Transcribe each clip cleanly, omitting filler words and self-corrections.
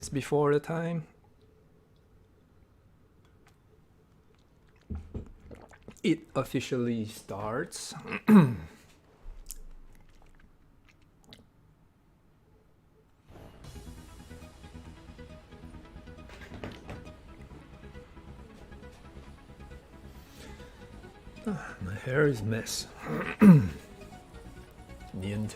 before the time. It officially starts. My hair is a mess. Niente.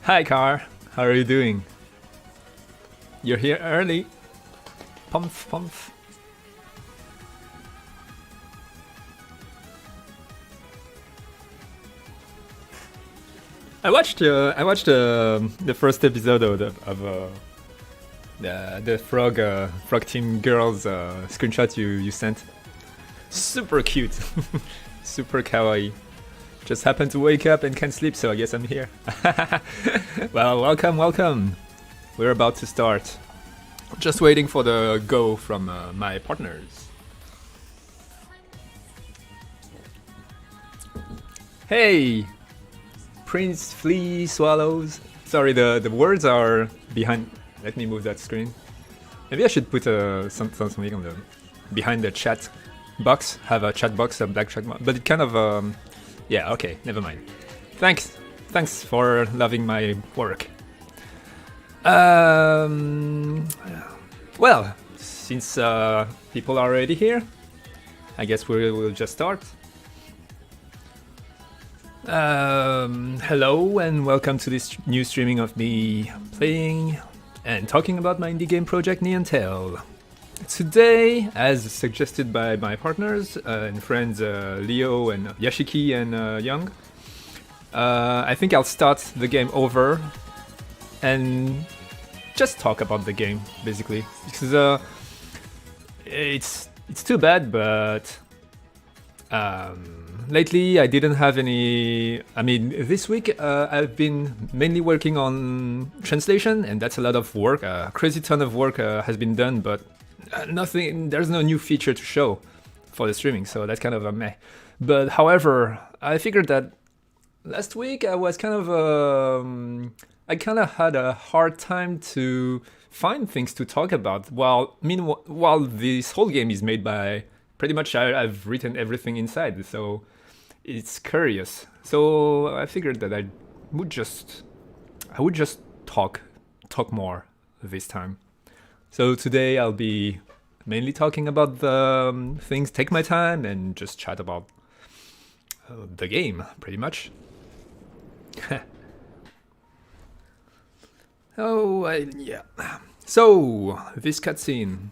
Hi, Car. How are you doing? You're here early. Pumph, pumph. I watched the first episode of the frog team girls screenshot you sent. Super cute, super kawaii. Just happened to wake up and can't sleep, so I guess I'm here. Well, welcome. We're about to start. Just waiting for the go from my partners. Hey, Prince Flea Swallows. Sorry, the words are behind. Let me move that screen. Maybe I should put something on the behind the chat box. Have a chat box, a black chat box, but it kind of yeah. Okay, never mind. Thanks for loving my work. Well, since people are already here, I guess we'll just start. Hello and welcome to this new streaming of me playing and talking about my indie game project Neon Tail. Today, as suggested by my partners and friends Leo and Yashiki and Young, I think I'll start the game over and just talk about the game, basically, because it's too bad, but lately I didn't have any. I mean, this week I've been mainly working on translation, and that's a lot of work. A crazy ton of work has been done, but nothing. There's no new feature to show for the streaming, so that's kind of a meh. But however, I figured that last week I was kind of I kind of had a hard time to find things to talk about. While this whole game is made by pretty much I've written everything inside, so it's curious. So I figured that I would just talk more this time. So today I'll be mainly talking about the things, take my time, and just chat about the game, pretty much. Yeah. So, this cutscene.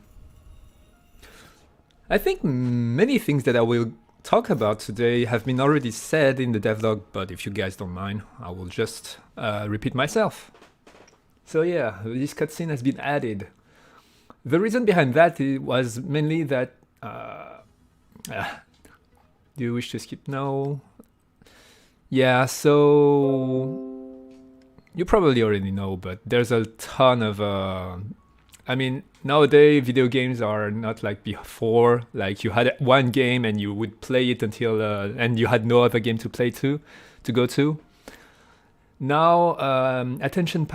I think many things that I will talk about today have been already said in the devlog, but if you guys don't mind, I will just repeat myself. So yeah, this cutscene has been added. The reason behind that was mainly that... do you wish to skip? No. Yeah, so... You probably already know, but there's a ton of... I mean, nowadays video games are not like before. Like you had one game and you would play it until... and you had no other game to play to go to. Now, attention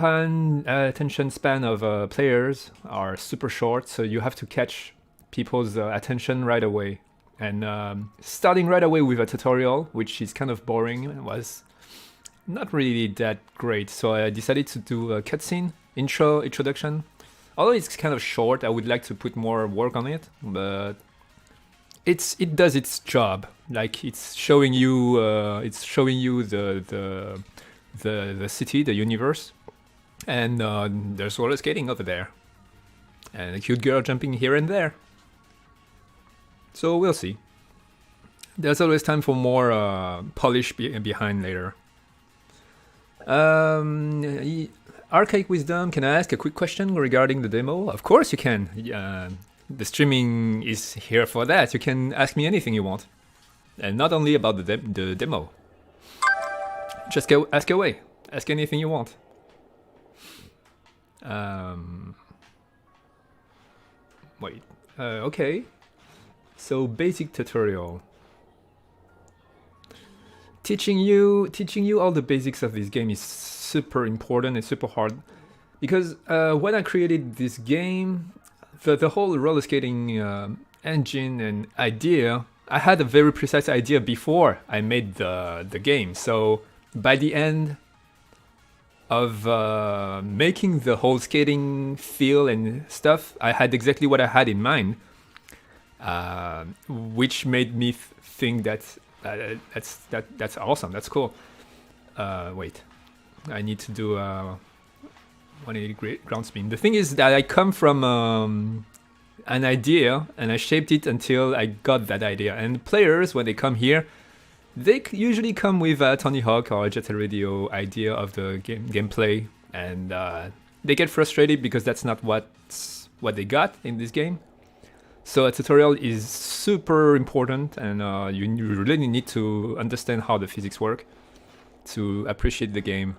span of players are super short, so you have to catch people's attention right away. And starting right away with a tutorial, which is kind of boring, was not really that great. So I decided to do a cutscene introduction. Although it's kind of short, I would like to put more work on it, but it does its job. Like it's showing you the city, the universe, and there's roller skating over there, and a cute girl jumping here and there. So we'll see. There's always time for more polish behind later. Archaic Wisdom, can I ask a quick question regarding the demo? Of course you can. The streaming is here for that. You can ask me anything you want, and not only about the demo. Just ask away. Ask anything you want. Wait. Okay. So basic tutorial. teaching you all the basics of this game is super important and super hard, because when I created this game, the whole roller skating engine and idea, I had a very precise idea before I made the game. So by the end of making the whole skating feel and stuff, I had exactly what I had in mind, which made me think that that's awesome. That's cool. Wait, I need to do 180 ground spin. The thing is that I come from an idea and I shaped it until I got that idea. And players, when they come here, they usually come with a Tony Hawk or a Jet Set Radio idea of the gameplay, and they get frustrated because that's not what they got in this game. So a tutorial is super important, and you really need to understand how the physics work to appreciate the game.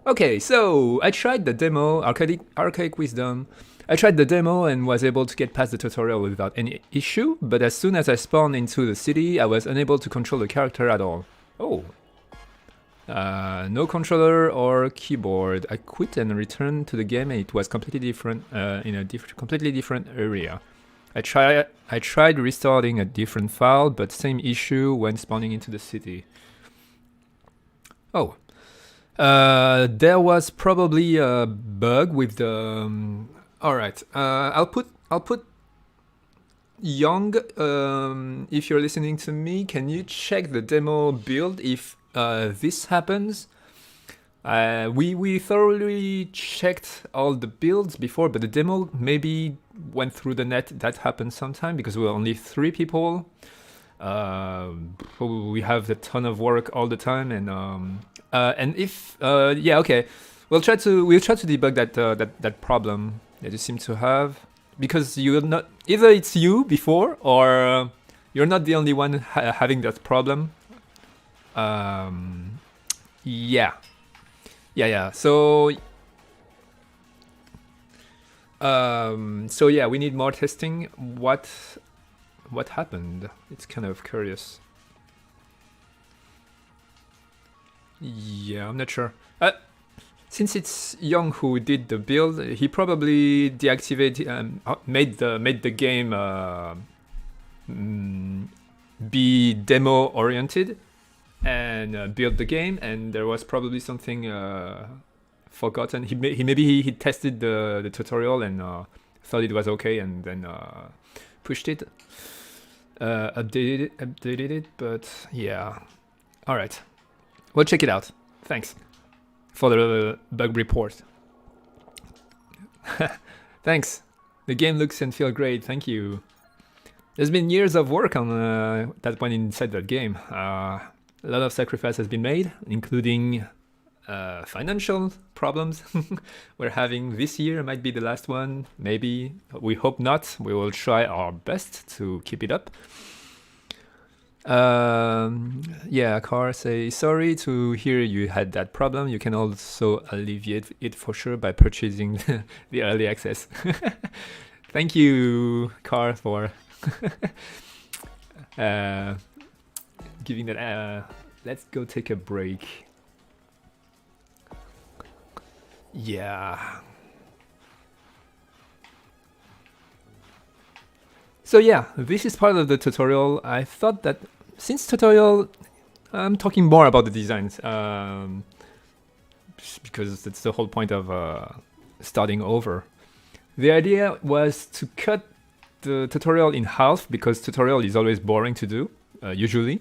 Okay, so I tried the demo, Archaic Wisdom. I tried the demo and was able to get past the tutorial without any issue, but as soon as I spawned into the city, I was unable to control the character at all. Oh. No controller or keyboard. I quit and returned to the game, and it was completely different, in a completely different area. I tried restarting a different file, but same issue when spawning into the city. Oh. There was probably a bug with the... Alright, I'll put Young, if you're listening to me, can you check the demo build if this happens? We thoroughly checked all the builds before, but the demo maybe went through the net. That happens sometime because we were only 3 people. We have a ton of work all the time, and if yeah, okay, we'll try to debug that problem that you seem to have, because you're not, either it's you before or you're not the only one having that problem. Yeah. So yeah, we need more testing. What happened? It's kind of curious. Yeah, I'm not sure. Since it's Young who did the build, he probably deactivated, made the game be demo oriented, and built the game, and there was probably something forgotten. He tested the tutorial and thought it was okay, and then pushed it, updated it. But yeah, all right, we'll check it out. Thanks for the bug report. Thanks. The game looks and feels great. Thank you. There's been years of work on that went inside that game. A lot of sacrifice has been made, including financial problems we're having this year. Might be the last one. Maybe. We hope not. We will try our best to keep it up. Yeah, Car say sorry to hear you had that problem. You can also alleviate it for sure by purchasing the early access. Thank you, Car, for giving that. Let's go take a break. Yeah. So yeah, this is part of the tutorial. I thought that since tutorial, I'm talking more about the designs, because that's the whole point of starting over. The idea was to cut the tutorial in half, because tutorial is always boring to do, usually.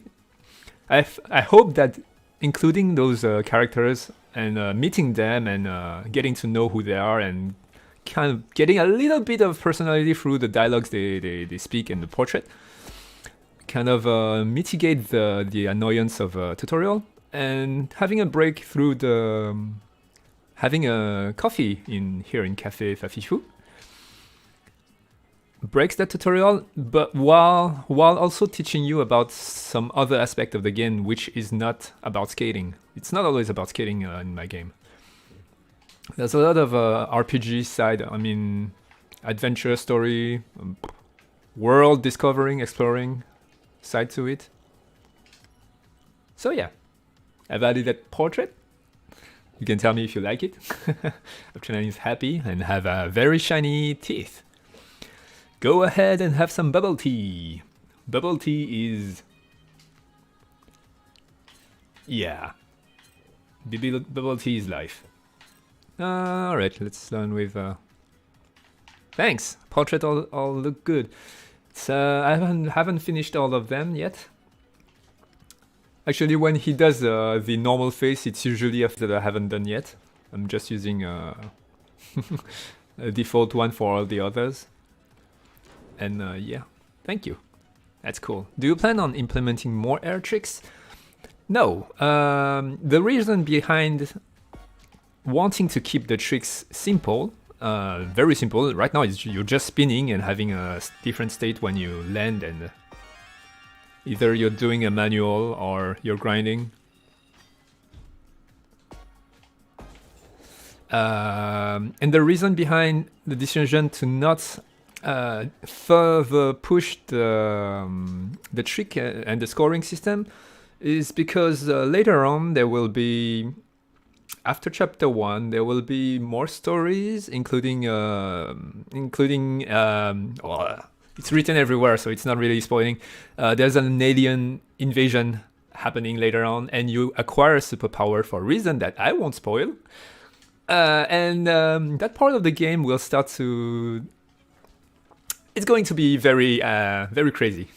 I hope that including those characters and meeting them and getting to know who they are and kind of getting a little bit of personality through the dialogues they speak in the portrait, kind of mitigate the annoyance of a tutorial, and having a break through the having a coffee here in Café Fafifou breaks that tutorial, but while also teaching you about some other aspect of the game which is not about skating. It's not always about skating in my game. There's a lot of RPG side, I mean, adventure story, world discovering, exploring side to it. So yeah, I've added that portrait. You can tell me if you like it. Optionine is happy and have very shiny teeth. Go ahead and have some bubble tea. Bubble tea is... yeah. Bubble tea is life. Alright, let's learn with... Thanks! Portrait all look good. It's, I haven't finished all of them yet. Actually, when he does the normal face, it's usually after that I haven't done yet. I'm just using a default one for all the others. And yeah, thank you. That's cool. Do you plan on implementing more air tricks? No. The reason behind wanting to keep the tricks simple, very simple, right now is you're just spinning and having a different state when you land, and either you're doing a manual or you're grinding. And the reason behind the decision to not further push the trick and the scoring system is because later on there will be, after chapter 1, there will be more stories, including it's written everywhere, so it's not really spoiling. There's an alien invasion happening later on, and you acquire a superpower for a reason that I won't spoil. And that part of the game will start to... it's going to be very, very crazy.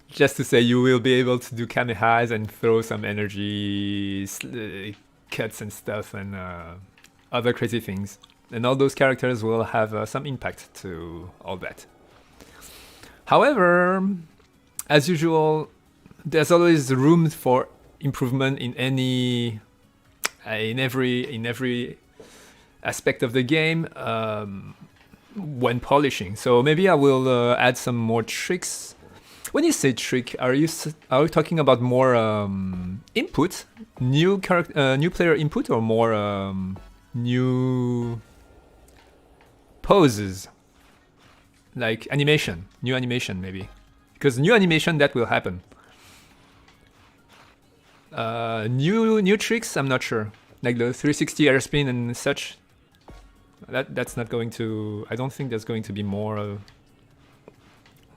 Just to say, you will be able to do kamehas and throw some energy cuts and stuff and other crazy things. And all those characters will have some impact to all that. However, as usual, there's always room for improvement in every aspect of the game when polishing. So maybe I will add some more tricks. When you say trick, are you talking about more input, new player input, or more new poses, like animation, new animation maybe? Because new animation, that will happen. New tricks, I'm not sure, like the 360 air spin and such. That's not going to... I don't think there's going to be more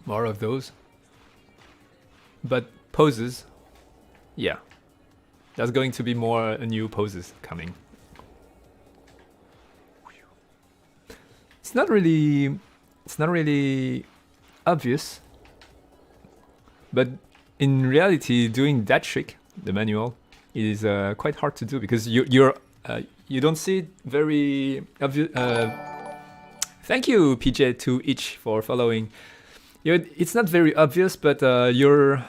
of those. But poses, yeah, there's going to be more new poses coming. It's not really obvious, but in reality, doing that trick, the manual, is quite hard to do because you don't see it very obvious. Thank you, PJ2Itch, for following. It's not very obvious, but you're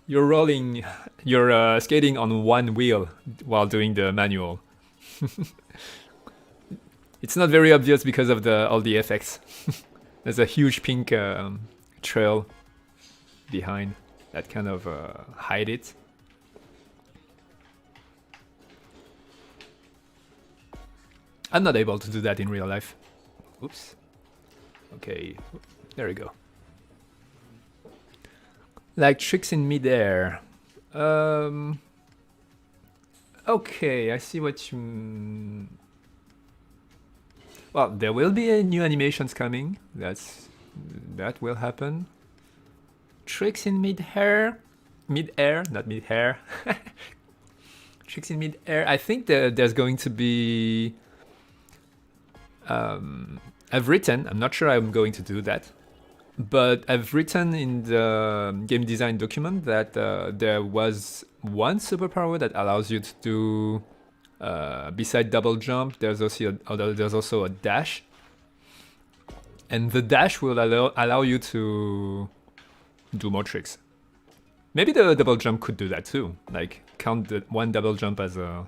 rolling, you're skating on one wheel while doing the manual. It's not very obvious because of all the effects. There's a huge pink trail behind that kind of hide it. I'm not able to do that in real life. Oops. Okay, there we go. Like tricks in midair. Okay, I see what you... Well, there will be new animations coming. That will happen. Tricks in midair, not mid-hair. Tricks in midair. I think there's going to be... I've written, I'm not sure I'm going to do that, but I've written in the game design document that there was one superpower that allows you to do, beside double jump, there's also a dash. And the dash will allow you to do more tricks. Maybe the double jump could do that too, like count the one double jump as a...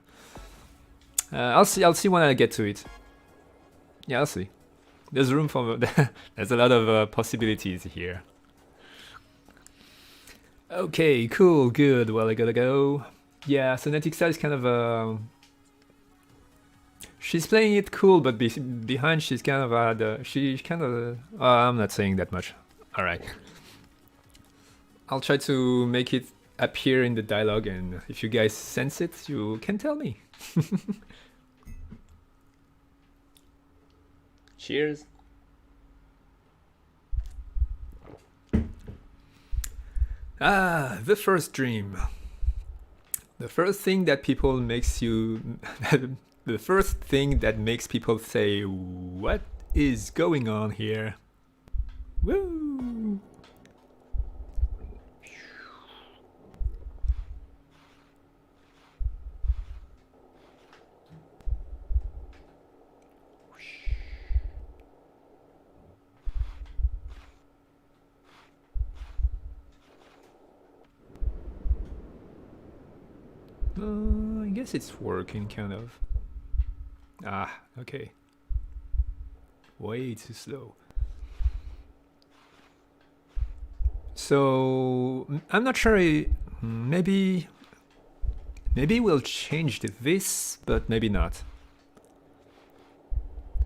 I'll see when I get to it. Yeah, I'll see. There's room for... there's a lot of possibilities here. Okay, cool, good. Well, I gotta go. Yeah, so Netic is kind of... she's playing it cool, but behind she's kind of... I'm not saying that much. Alright. I'll try to make it appear in the dialogue, and if you guys sense it, you can tell me. Cheers. The first dream. The first thing that people makes you the first thing that makes people say, what is going on here? Woo! I guess it's working, kind of. Okay. Way too slow. So, I'm not sure. Maybe we'll change this, but maybe not.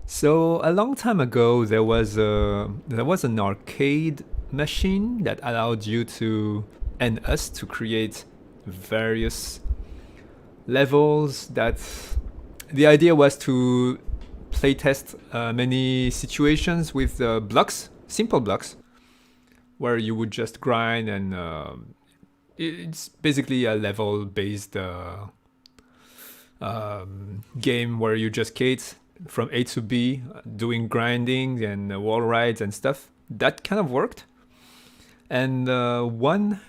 So, a long time ago, there was an arcade machine that allowed you to, and us, to create various levels. That the idea was to playtest many situations with blocks, simple blocks, where you would just grind, and it's basically a level-based game where you just skate from A to B, doing grinding and wall rides and stuff. That kind of worked. And one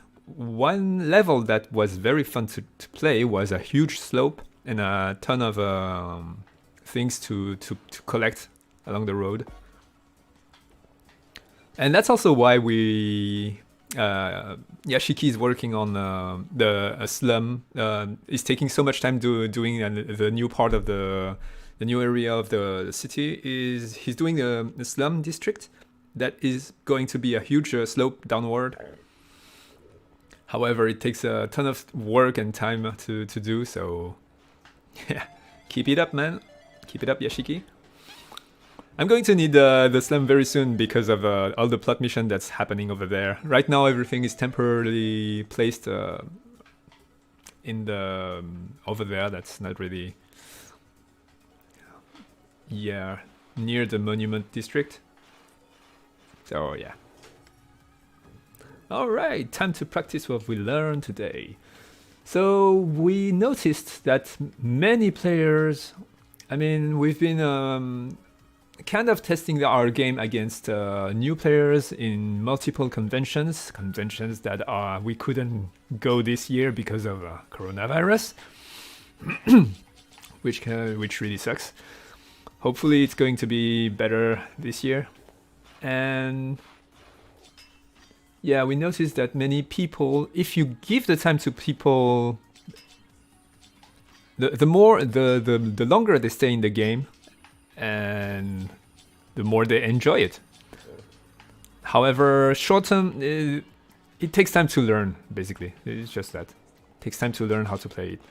level that was very fun to play was a huge slope and a ton of things to collect along the road. And that's also why Yashiki is working on the slum. Is taking so much time doing the new part of the new area of the city. He's doing the slum district that is going to be a huge slope downward. However, it takes a ton of work and time to do, so yeah, keep it up, man. Keep it up, Yashiki. I'm going to need the slum very soon because of all the plot mission that's happening over there. Right now, everything is temporarily placed in the over there. That's not really, yeah, near the monument district. So yeah. Alright, time to practice what we learned today. So we noticed that many players, we've been kind of testing our game against new players in multiple conventions that we couldn't go this year because of coronavirus, which really sucks. Hopefully it's going to be better this year. And yeah, we noticed that many people, if you give the time to people, the longer they stay in the game, and the more they enjoy it. However, short term, it takes time to learn, basically. It's just that. It takes time to learn how to play it.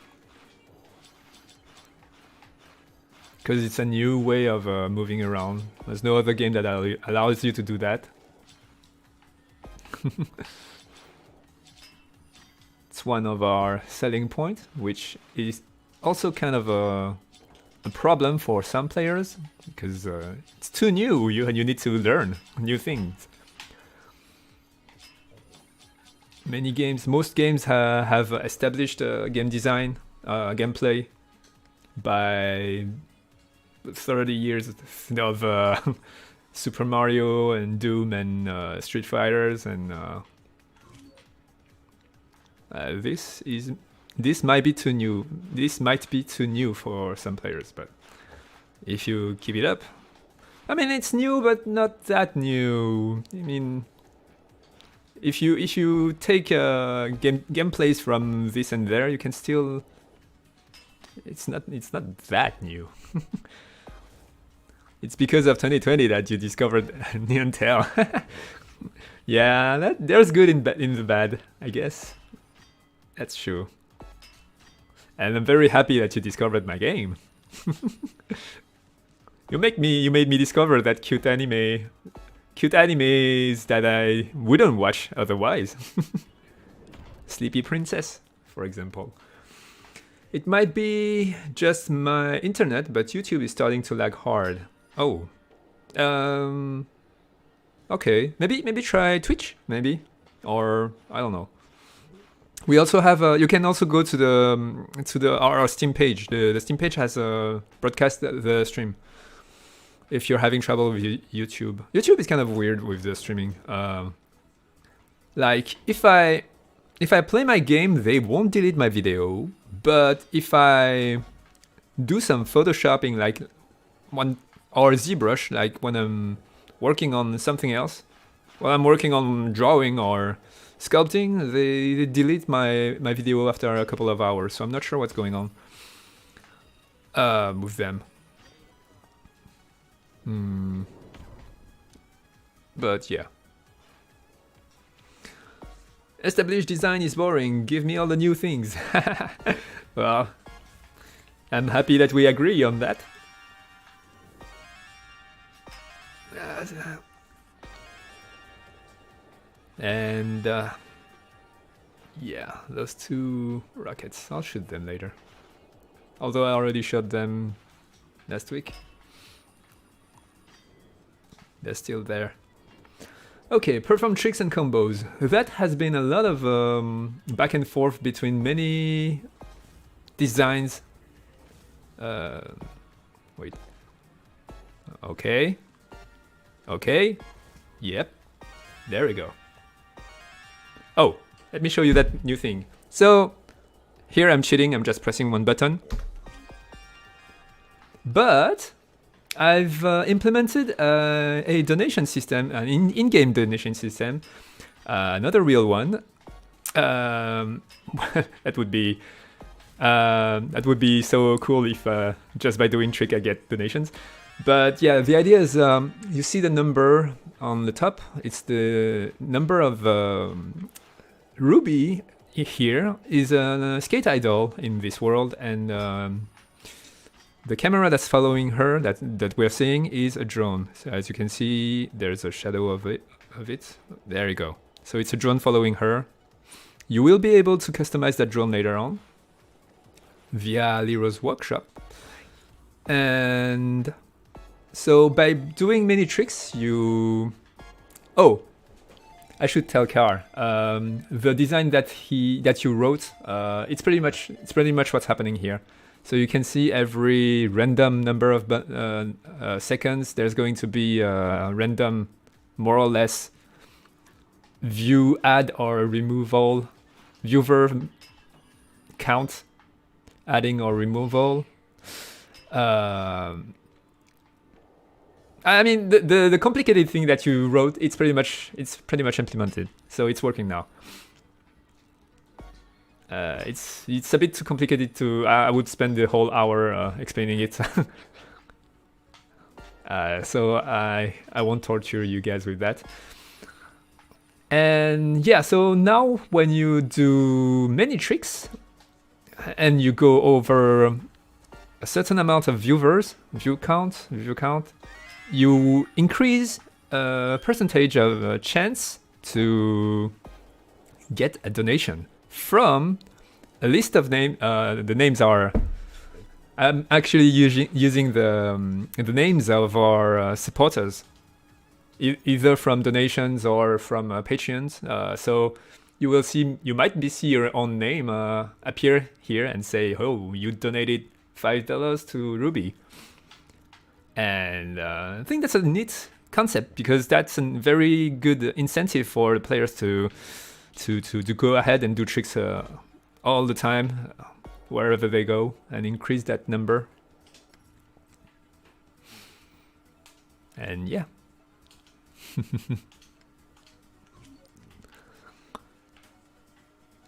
Because it's a new way of moving around. There's no other game that allows you to do that. It's one of our selling points, which is also kind of a problem for some players, because it's too new, and you need to learn new things. Most games have established game design, gameplay by 30 years of Super Mario and Doom and Street Fighters, and this might be too new. This might be too new for some players, but if you keep it up, it's new, but not that new. If you take gameplays from this and there, you can still. It's not that new. It's because of 2020 that you discovered Neon Tail. Yeah, there's good in the bad, I guess. That's true. And I'm very happy that you discovered my game. You made me discover that cute animes that I wouldn't watch otherwise. Sleepy Princess, for example. It might be just my internet, but YouTube is starting to lag hard. Oh. Okay. Maybe try Twitch, maybe. Or I don't know. We also have you can also go to our Steam page. The Steam page has broadcast the stream. If you're having trouble with YouTube. YouTube is kind of weird with the streaming. Like if I play my game, they won't delete my video. But if I do some photoshopping, like or ZBrush, like when I'm working on something else, when I'm working on drawing or sculpting, they delete my video after a couple of hours. So I'm not sure what's going on with them. But yeah. Established design is boring. Give me all the new things. Well, I'm happy that we agree on that. And yeah, those two rockets. I'll shoot them later. Although I already shot them last week. They're still there. Okay, perform tricks and combos. That has been a lot of back and forth between many designs. Wait. Okay. Okay. Yep. There we go. Oh, let me show you that new thing. So, here I'm cheating, I'm just pressing one button. But I've implemented a donation system, an in-game donation system, not a real one. That would be so cool if just by doing trick I get donations. But yeah, the idea is you see the number on the top. It's the number of Ruby here is a skate idol in this world, and the camera that's following her that we're seeing is a drone. So as you can see, there's a shadow of it. There you go. So it's a drone following her. You will be able to customize that drone later on via Lero's workshop. And so by doing many tricks, you... Oh, I should tell Car. The design that you wrote, it's pretty much what's happening here. So you can see every random number of seconds, there's going to be a random, more or less, view add or removal, viewer count, adding or removal. I mean, the complicated thing that you wrote, it's pretty much implemented, so it's working now. It's a bit too complicated to. I would spend the whole hour explaining it. So I won't torture you guys with that. And yeah, so now when you do many tricks and you go over a certain amount of viewers, view count, you increase a percentage of chance to get a donation from a list of names. The names are... I'm actually using the names of our supporters, either from donations or from Patreons. So you will see, you might see your own name appear here and say, "Oh, you donated $5 to Ruby." And I think that's a neat concept, because that's a very good incentive for the players to go ahead and do tricks all the time, wherever they go, and increase that number. And yeah.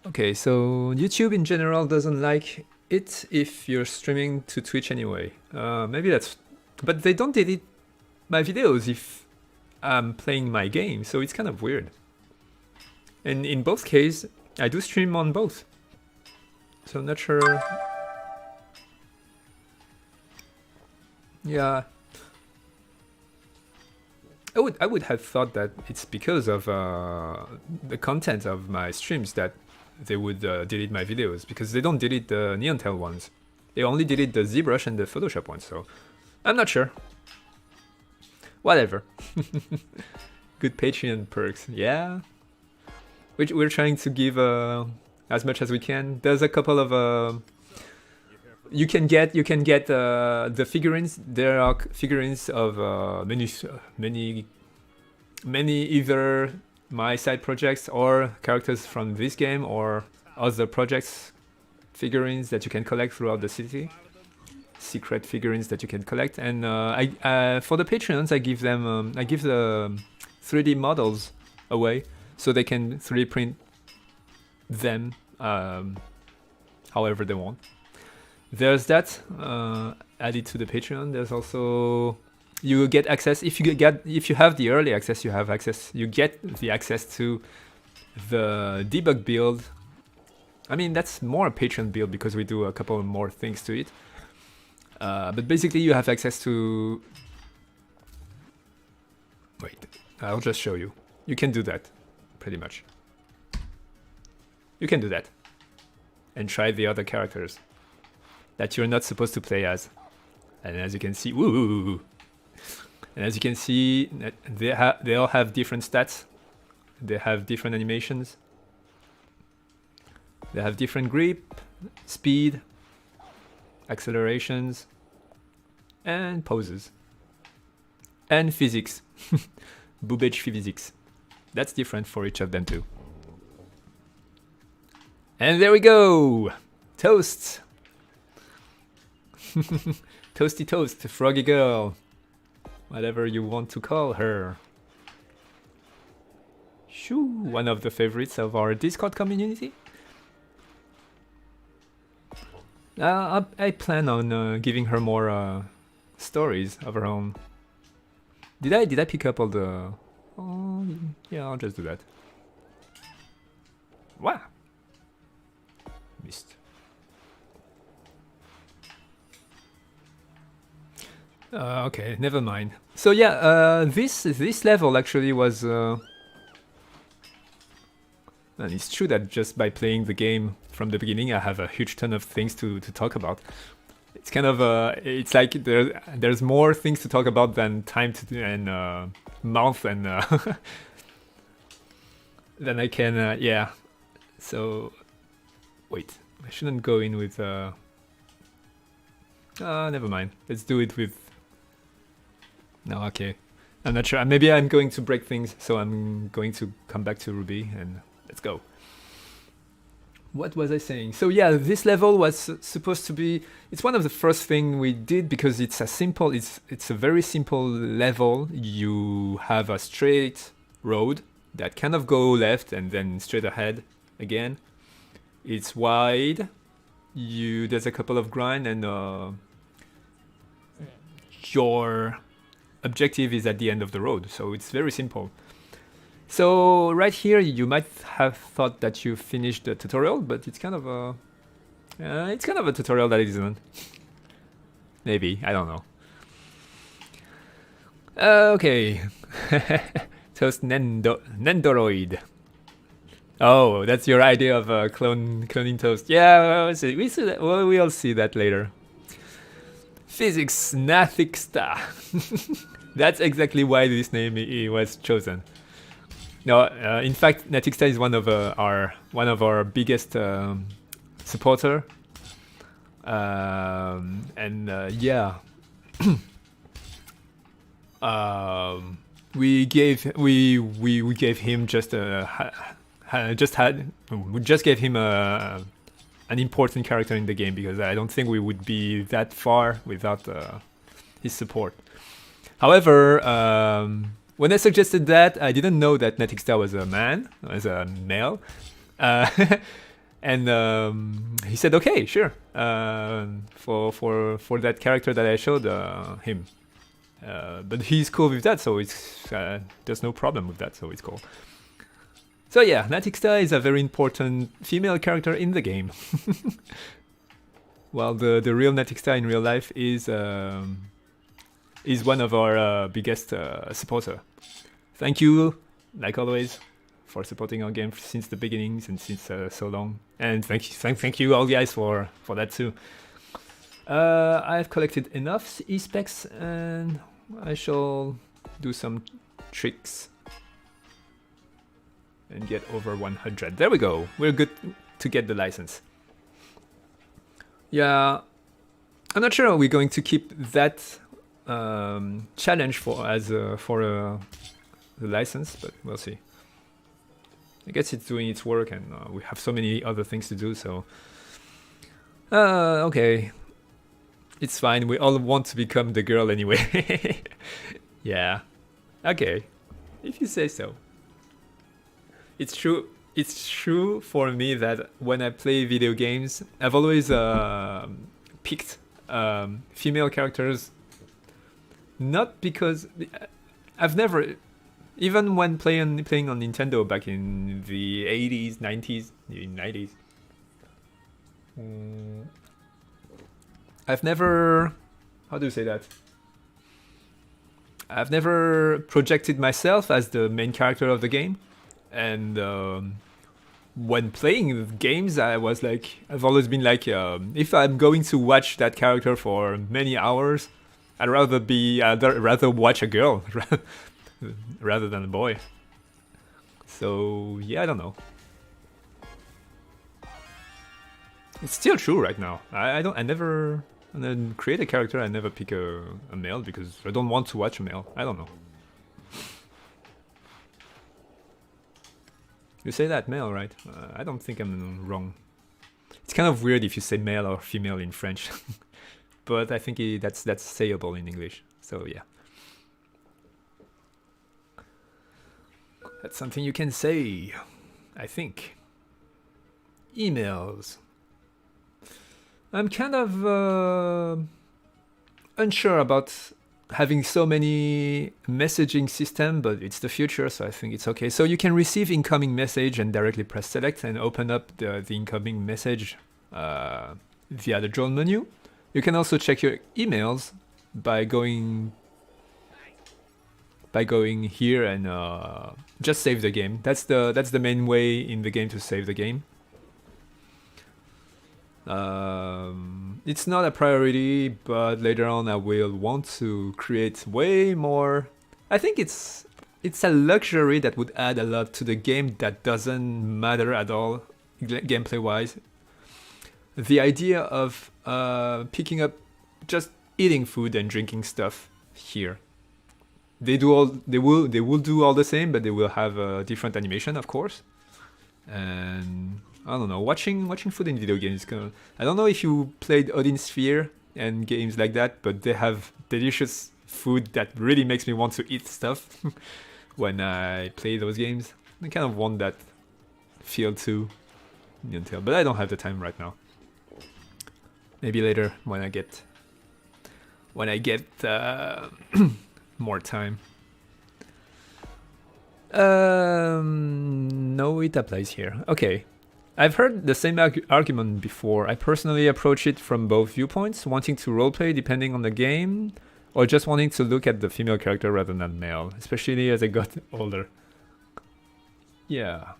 Okay, so YouTube in general doesn't like it if you're streaming to Twitch anyway. Maybe that's... But they don't delete my videos if I'm playing my game, so it's kind of weird. And in both cases, I do stream on both. So I'm not sure... Yeah. I would have thought that it's because of the content of my streams that they would delete my videos, because they don't delete the Neon Tail ones. They only delete the ZBrush and the Photoshop ones, so I'm not sure. Whatever. Good Patreon perks, yeah. We're trying to give as much as we can. There's a couple of you can get the figurines. There are figurines of many either my side projects or characters from this game or other projects, figurines that you can collect throughout the city, secret figurines that you can collect. And I for the Patreons, I give them I give the 3D models away so they can 3D print them however they want. There's that added to the Patreon. There's also, you get access if you have the early access. You get the access to the debug build. I mean, that's more a Patreon build because we do a couple more things to it. But basically, you have access to. Wait, I'll just show you. You can do that, pretty much. You can do that, and try the other characters that you're not supposed to play as. And as you can see, woo! And as you can see, they all have different stats. They have different animations. They have different grip, speed, accelerations, and poses. And physics. Boobage physics. That's different for each of them too. And there we go! Toast! Toasty Toast, Froggy Girl. Whatever you want to call her. Shoo! One of the favorites of our Discord community. I plan on giving her more stories of her own. Did I pick up all the? Oh, yeah, I'll just do that. Wow. Missed. Okay, never mind. So yeah, this level actually was. And it's true that just by playing the game from the beginning, I have a huge ton of things to talk about. It's kind of it's like there's more things to talk about than time and month and than I can. Yeah. So wait, I shouldn't go in with. Never mind. Let's do it with. No, okay. I'm not sure. Maybe I'm going to break things, so I'm going to come back to Ruby and let's go. What was I saying? So yeah, this level was supposed to be. It's one of the first thing we did because it's a simple. It's a very simple level. You have a straight road that kind of go left and then straight ahead again. It's wide. There's a couple of grind and your objective is at the end of the road, so it's very simple. So right here you might have thought that you finished the tutorial, but it's kind of a tutorial that isn't. Maybe, I don't know. Okay. Toast Nendoroid. Oh, that's your idea of cloning Toast. Yeah, we see that. Well, we'll see that later. Physics Nathixta. That's exactly why this name was chosen. No, in fact, Nathixta is one of our biggest supporter, and yeah, we gave him we just gave him an important character in the game because I don't think we would be that far without his support. However, when I suggested that, I didn't know that Nathixta was a male, and he said, "Okay, sure." For that character that I showed him, but he's cool with that, so it's there's no problem with that, so it's cool. So yeah, Nathixta is a very important female character in the game. While the real Nathixta in real life is one of our biggest supporter. Thank you, like always, for supporting our game since the beginnings and since so long. And thank you all guys for that too. I've collected enough e-specs and I shall do some tricks and get over 100. There we go. We're good to get the license. Yeah, I'm not sure we're going to keep that challenge for the license, but we'll see. I guess it's doing its work, and we have so many other things to do. So, okay, it's fine. We all want to become the girl anyway. Yeah, okay, if you say so. It's true. It's true for me that when I play video games, I've always picked female characters. Not because I've never, even when playing on Nintendo back in the 80s, 90s, 90s, I've never, how do you say that? I've never projected myself as the main character of the game. And when playing games, I was like, I've always been like, if I'm going to watch that character for many hours, I'd rather watch a girl rather than a boy. So yeah, I don't know. It's still true right now. I never, and then create a character. I never pick a male because I don't want to watch a male. I don't know. You say that male, right? I don't think I'm wrong. It's kind of weird if you say male or female in French. But I think that's sayable in English. So yeah, that's something you can say, I think. Emails. I'm kind of unsure about having so many messaging system, but it's the future, so I think it's okay. So you can receive incoming message and directly press select and open up the incoming message via the drone menu. You can also check your emails by going here and just save the game. That's the main way in the game to save the game. It's not a priority, but later on I will want to create way more. I think it's a luxury that would add a lot to the game that doesn't matter at all gameplay wise. The idea of picking up, just eating food and drinking stuff here. They will do all the same, but they will have a different animation, of course. And I don't know, watching food in video games. I don't know if you played Odin Sphere and games like that, but they have delicious food that really makes me want to eat stuff when I play those games. I kind of want that feel too, but I don't have the time right now. Maybe later when I get more time. No, it applies here. Okay. I've heard the same argument before. I personally approach it from both viewpoints, wanting to roleplay depending on the game, or just wanting to look at the female character rather than male, especially as I got older. Yeah.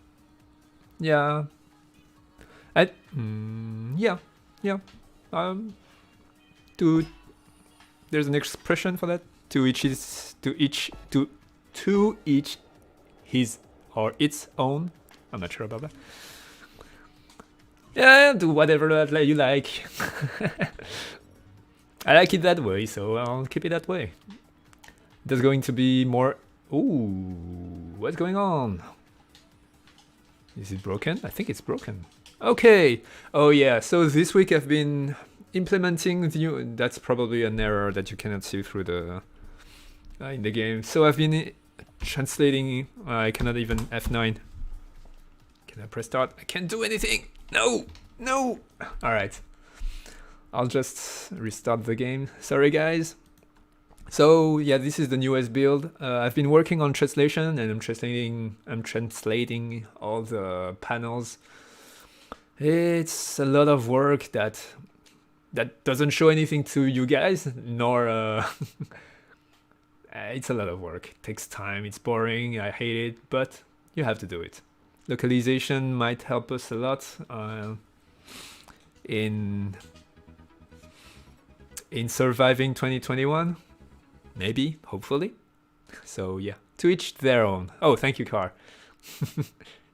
Yeah. Yeah. There's an expression for that. To each his or its own. I'm not sure about that. Yeah, do whatever that you like. I like it that way, so I'll keep it that way. There's going to be more. Ooh, what's going on? Is it broken? I think it's broken. Okay. Oh yeah. So this week I've been implementing the new. That's probably an error that you cannot see through the in the game. So I've been translating. I cannot even F9. Can I press start? I can't do anything. No. All right. I'll just restart the game. Sorry, guys. So yeah, this is the newest build. I've been working on translation, and I'm translating all the panels. It's a lot of work that doesn't show anything to you guys, nor it's a lot of work. It takes time. It's boring. I hate it, but you have to do it. localization might help us a lot in surviving 2021, maybe, hopefully. So yeah, to each their own. Oh, thank you, Car.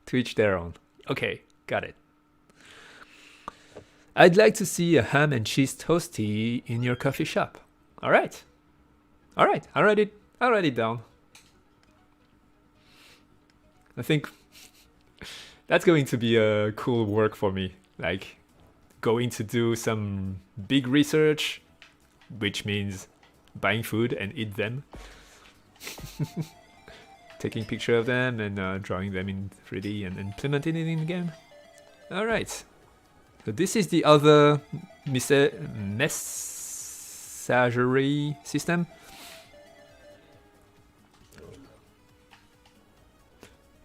To each their own. Okay, got it. I'd like to see a ham and cheese toasty in your coffee shop. All right, I'll write it down. I think that's going to be a cool work for me. Like, going to do some big research, which means buying food and eat them. Taking picture of them and drawing them in 3D and implementing it in the game. All right. So this is the other messagery system.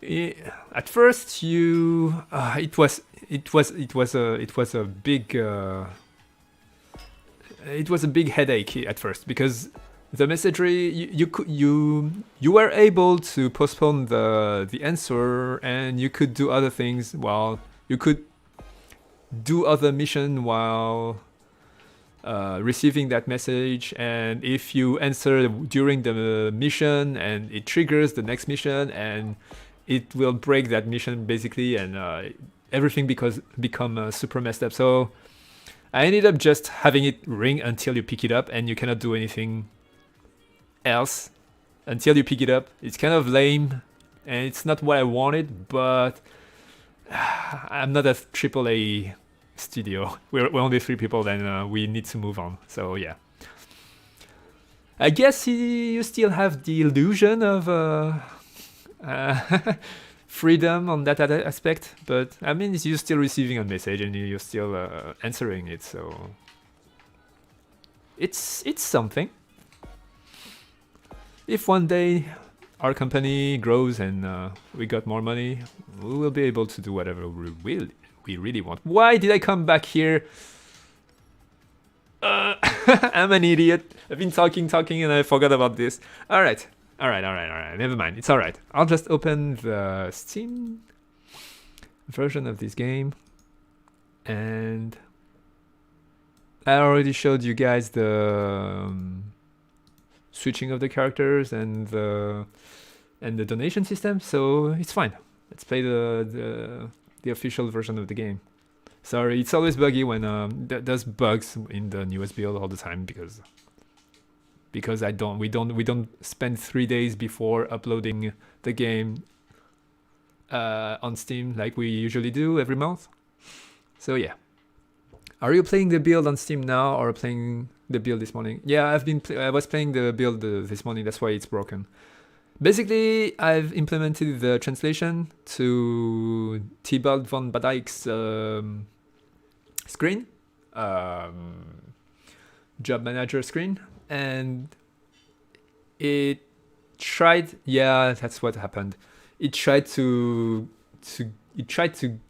At first, it was a big headache at first, because the messagery you were able to postpone the answer, and you could do other things while you could do other mission while receiving that message. And if you answer during the mission, and it triggers the next mission, and it will break that mission basically, and everything become super messed up. So I ended up just having it ring until you pick it up, and you cannot do anything else until you pick it up. It's kind of lame, and it's not what I wanted, but I'm not a AAA studio. We're only 3 people, then we need to move on. So yeah, I guess you still have the illusion of freedom on that other aspect, but I mean, you're still receiving a message and you're still answering it, so it's something. If one day our company grows and we got more money, we will be able to do whatever we really want. Why did I come back here? I'm an idiot. I've been talking and I forgot about this. All right. Never mind. It's all right. I'll just open the Steam version of this game, and I already showed you guys the switching of the characters and the donation system, so it's fine. Let's play the official version of the game. Sorry, it's always buggy when there's bugs in the newest build all the time, because we don't spend 3 days before uploading the game on Steam like we usually do every month. So yeah. Are you playing the build on Steam now, or playing the build this morning? Yeah, I was playing the build this morning. That's why it's broken. Basically, I've implemented the translation to Thibault van Badijk's screen, job manager screen, and it tried. Yeah, that's what happened. It tried to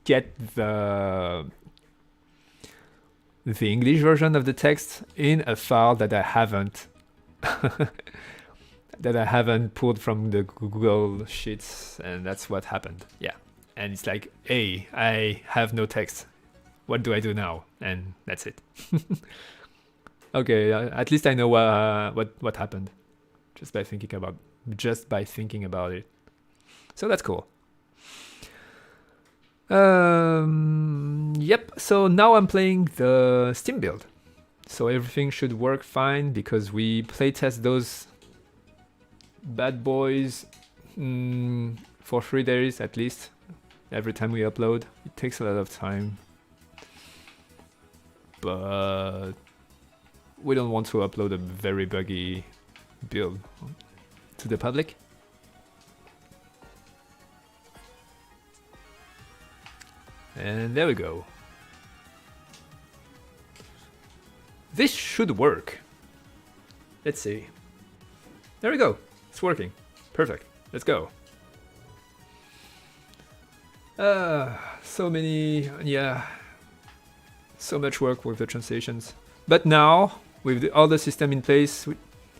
get the English version of the text in a file that I haven't pulled from the Google Sheets, and that's what happened. Yeah, and it's like, hey, I have no text. What do I do now? And that's it. Okay, at least I know what happened just by thinking about it. So that's cool. Yep, so now I'm playing the Steam build. So everything should work fine, because we playtest those bad boys for 3 days at least. Every time we upload, it takes a lot of time, but we don't want to upload a very buggy build to the public. And there we go. This should work. Let's see. There we go. It's working. Perfect. Let's go. So much work with the translations. But now, with all the system in place,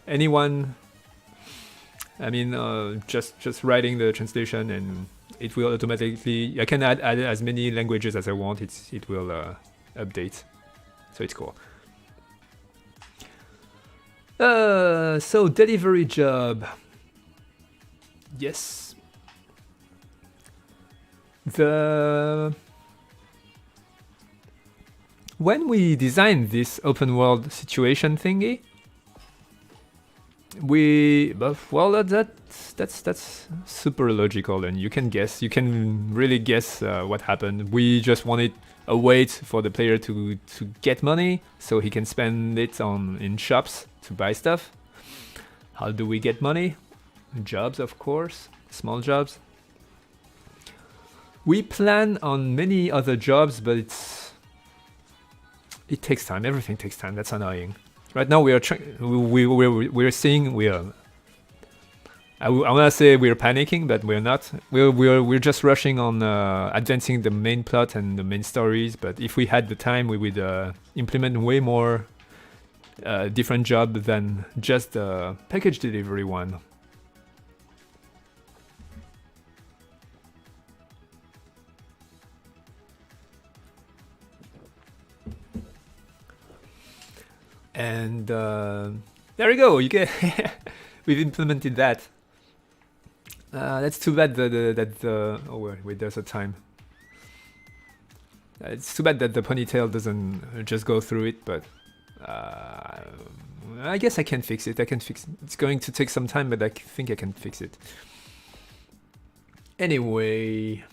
anyone, just writing the translation and it will automatically. I can add as many languages as I want. It will update, so it's cool. So delivery job. Yes. When we designed this open world situation thingy, that's super logical, and you can really guess what happened. We just wanted a way for the player to get money so he can spend it in shops to buy stuff. How do we get money? Jobs, of course, small jobs. We plan on many other jobs, but it takes time. Everything takes time. That's annoying. Right now we are I wanna say we're panicking, but we're not. We're just rushing on advancing the main plot and the main stories. But if we had the time, we would implement way more different jobs than just the package delivery one. And there we go. You get we've implemented that. That's too bad that oh wait, there's a time. It's too bad that the ponytail doesn't just go through it, but I guess I can fix it. It's going to take some time, but I think I can fix it. Anyway,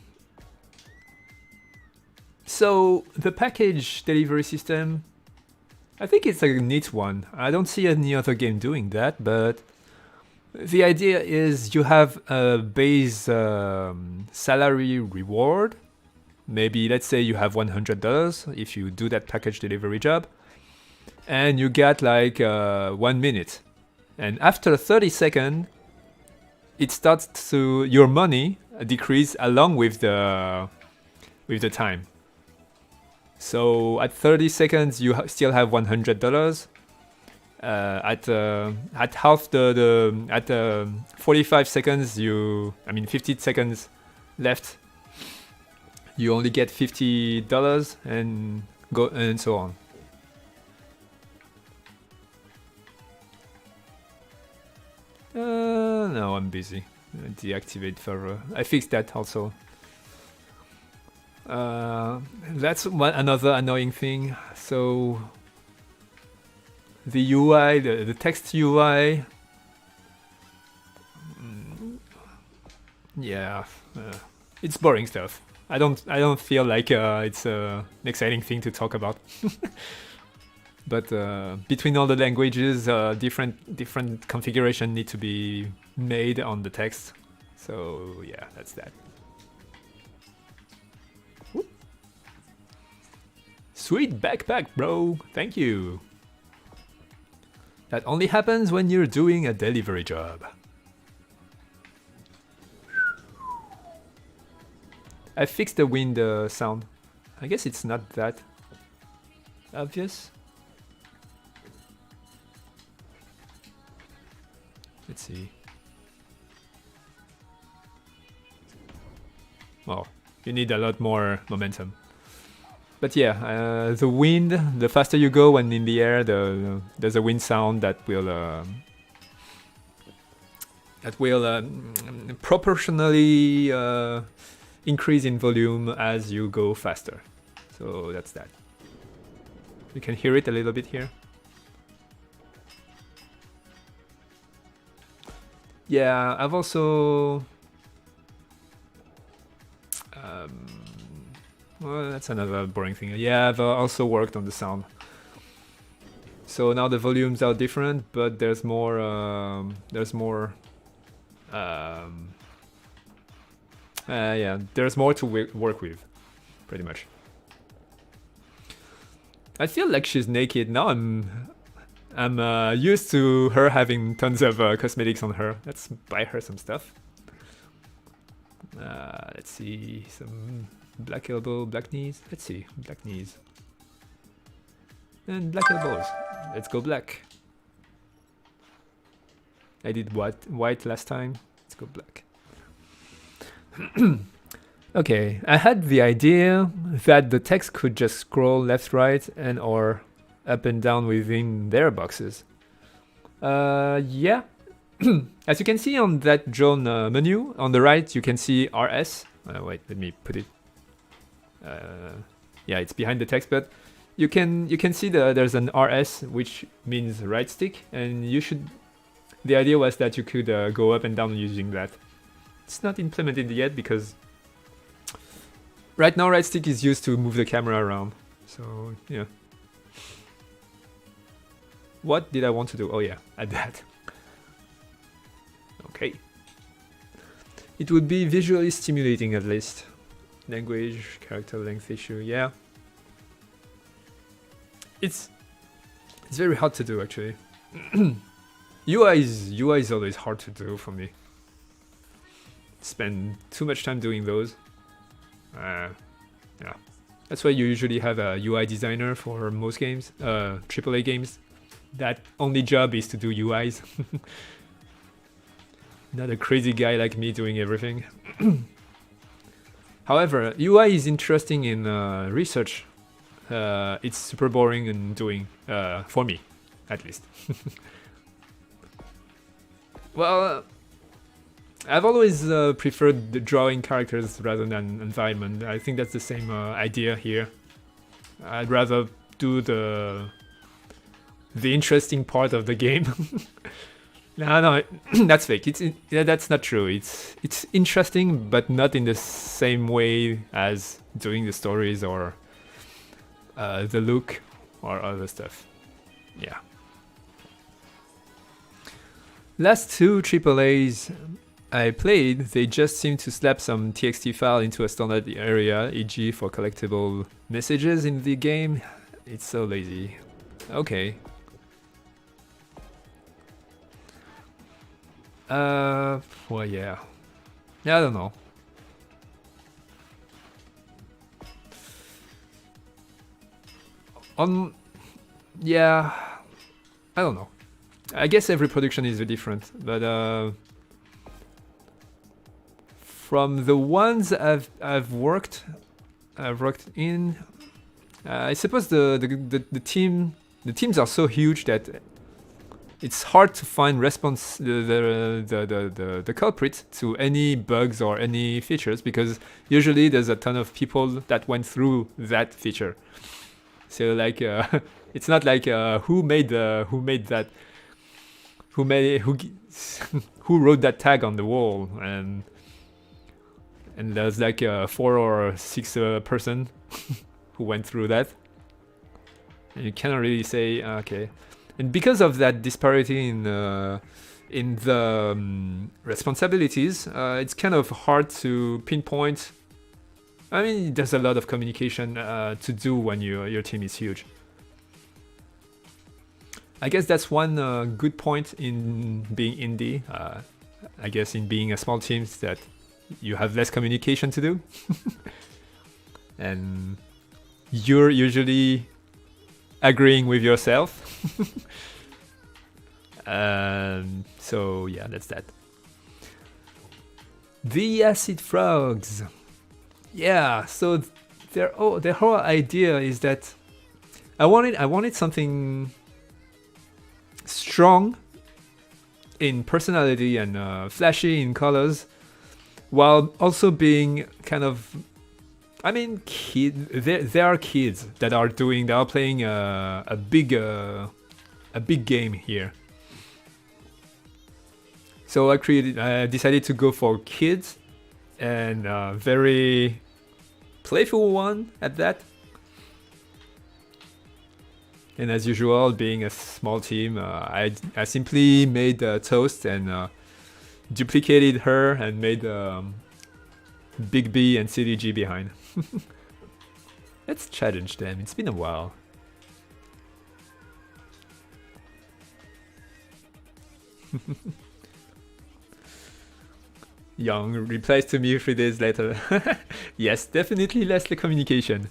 so the package delivery system, I think it's a neat one. I don't see any other game doing that, but the idea is you have a base salary reward. Maybe let's say you have $100 if you do that package delivery job, and you get like 1 minute. And after 30 seconds, it starts to your money decrease along with the time. So at 30 seconds, you still have $100. At half at 45 seconds, 50 seconds left, you only get $50 and so on. No, I'm busy. Deactivate further. I fixed that also. That's another annoying thing. So the UI, the text UI, yeah, it's boring stuff. I don't feel like it's an exciting thing to talk about. But between all the languages, different configuration need to be made on the text. So yeah, that's that. Whoop. Sweet backpack, bro. Thank you. That only happens when you're doing a delivery job. I fixed the wind sound. I guess it's not that obvious. Let's see. Oh, you need a lot more momentum. But yeah, the wind, the faster you go when in the air, there's a wind sound that will proportionally increase in volume as you go faster. So that's that. You can hear it a little bit here. Yeah, I've also... well, that's another boring thing. Yeah, I've also worked on the sound. So now the volumes are different, but there's more... yeah, there's more to work with, pretty much. I feel like she's naked. Now I'm used to her having tons of cosmetics on her. Let's buy her some stuff. Let's see, some black elbow, black knees. Let's see, black knees. And black elbows. Let's go black. I did white last time. Let's go black. Okay, I had the idea that the text could just scroll left, right, and or up and down within their boxes. Yeah. As you can see on that drawn menu, on the right you can see RS. Wait, let me put it. Yeah, it's behind the text, but you can see there's an RS, which means right stick, and you should. The idea was that you could go up and down using that. It's not implemented yet because right now right stick is used to move the camera around. So yeah. What did I want to do? Oh yeah, add that. Okay. It would be visually stimulating at least. Language, character length issue, yeah. It's very hard to do actually. UI is always hard to do for me. Spend too much time doing those. Yeah. That's why you usually have a UI designer for most games, AAA games. That only job is to do UIs. Not a crazy guy like me doing everything. However, UI is interesting in research. It's super boring in doing, for me, at least. Well, I've always preferred the drawing characters rather than environment. I think that's the same idea here. I'd rather do the interesting part of the game. No, that's fake. That's not true. It's interesting, but not in the same way as doing the stories or the look or other stuff. Yeah. Last two AAAs I played, they just seem to slap some TXT file into a standard area, e.g. for collectible messages in the game. It's so lazy. Okay. Well, yeah. Yeah, I don't know. Yeah, I don't know. I guess every production is different, but from the ones I've worked in, I suppose the teams are so huge that it's hard to find the culprit to any bugs or any features, because usually there's a ton of people that went through that feature. So like it's not like who made that, who wrote that tag on the wall, and there's like 4 or 6 person who went through that, and you cannot really say okay. And because of that disparity in the responsibilities, it's kind of hard to pinpoint. I mean, there's a lot of communication to do when your team is huge. I guess that's one good point in being indie. I guess in being a small team is that you have less communication to do. And you're usually agreeing with yourself. So yeah, that's that. The acid frogs. Yeah, so their whole idea is that I wanted something strong in personality and flashy in colors, while also being kind of, I mean, there are kids that are playing a big game here. So I decided to go for kids, and very playful one at that. And as usual, being a small team, I simply made Toast and duplicated her and made Big B and CDG behind. Let's challenge them. It's been a while. Young replies to me 3 days later. Yes, definitely less the communication.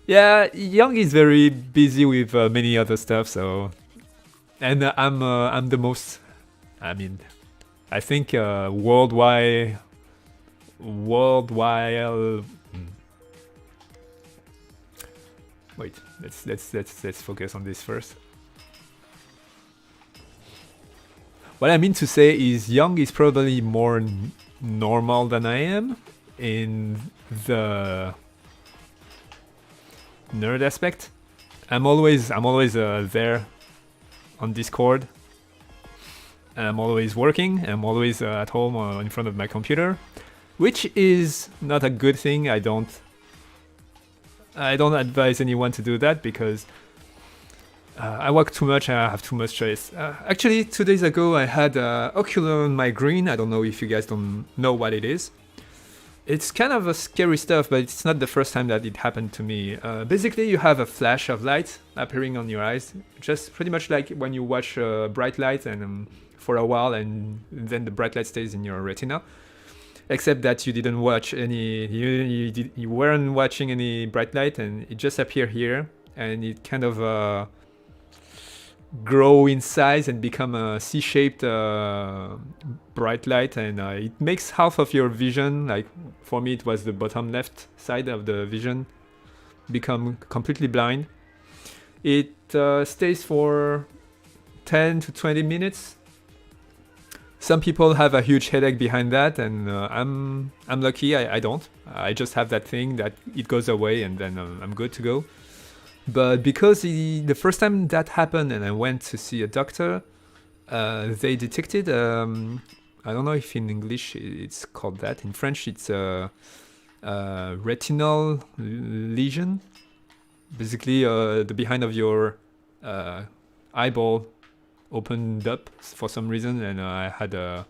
Yeah, Young is very busy with many other stuff, so, and I'm the most. I mean, I think worldwide worldwide. Wait, let's focus on this first. What I mean to say is Young is probably more normal than I am in the nerd aspect. I'm always there on Discord. I'm always working. I'm always at home in front of my computer, which is not a good thing. I don't advise anyone to do that because I work too much and I have too much choice. Actually, 2 days ago I had ocular migraine. I don't know if you guys don't know what it is. It's kind of a scary stuff, but it's not the first time that it happened to me. Basically, you have a flash of light appearing on your eyes, just pretty much like when you watch bright light and for a while, and then the bright light stays in your retina. Except that you didn't watch any, you weren't watching any bright light, and it just appeared here, and it kind of grow in size and become a C-shaped bright light, and it makes half of your vision, like for me it was the bottom left side of the vision, become completely blind. It stays for 10 to 20 minutes. Some people have a huge headache behind that, and I'm lucky I don't. I just have that thing that it goes away and then I'm good to go. But because the first time that happened and I went to see a doctor, they detected, I don't know if in English it's called that. In French it's a retinal lesion. Basically the behind of your eyeball opened up for some reason, and I had to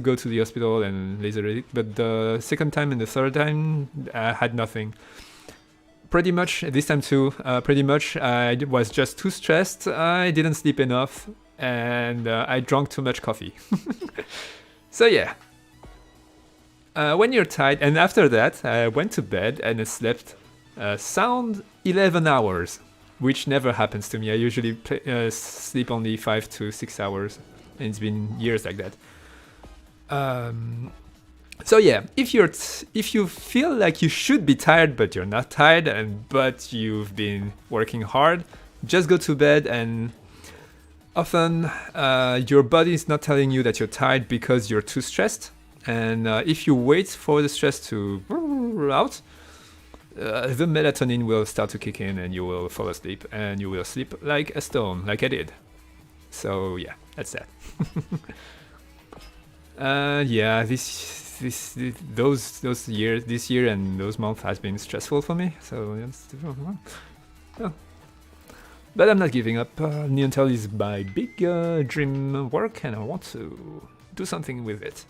go to the hospital and laser it. But the second time and the third time I had nothing. Pretty much this time too, pretty much I was just too stressed, I didn't sleep enough, and I drank too much coffee. So yeah, when you're tired, and after that I went to bed and I slept sound 11 hours, which never happens to me. I usually sleep only 5 to 6 hours, and it's been years like that. So yeah, if you feel like you should be tired but you're not tired, but you've been working hard, just go to bed. And often your body is not telling you that you're tired because you're too stressed. And if you wait for the stress to out, the melatonin will start to kick in and you will fall asleep, and you will sleep like a stone, like I did. So yeah, that's that. Yeah, this year and those months has been stressful for me. So yeah. But I'm not giving up. Neontel is my big dream work, and I want to do something with it.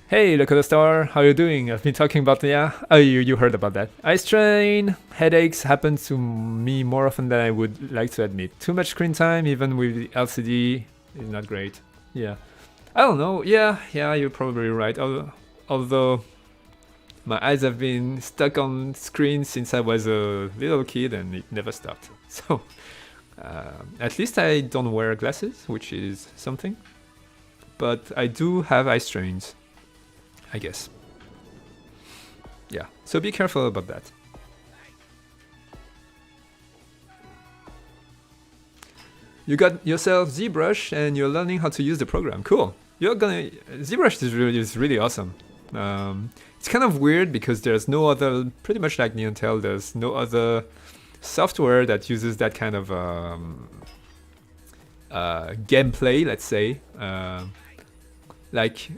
Hey, Lakota Star, how you doing? I've been talking about, yeah. Oh, you heard about that. Eye strain, headaches happen to me more often than I would like to admit. Too much screen time, even with the LCD, is not great. Yeah, I don't know. Yeah, you're probably right. Although my eyes have been stuck on screen since I was a little kid, and it never stopped. So at least I don't wear glasses, which is something. But I do have eye strains, I guess. Yeah, so be careful about that. You got yourself ZBrush and you're learning how to use the program. Cool. ZBrush is really awesome. It's kind of weird because there's no other, pretty much like Neontel, there's no other software that uses that kind of gameplay, let's say. Like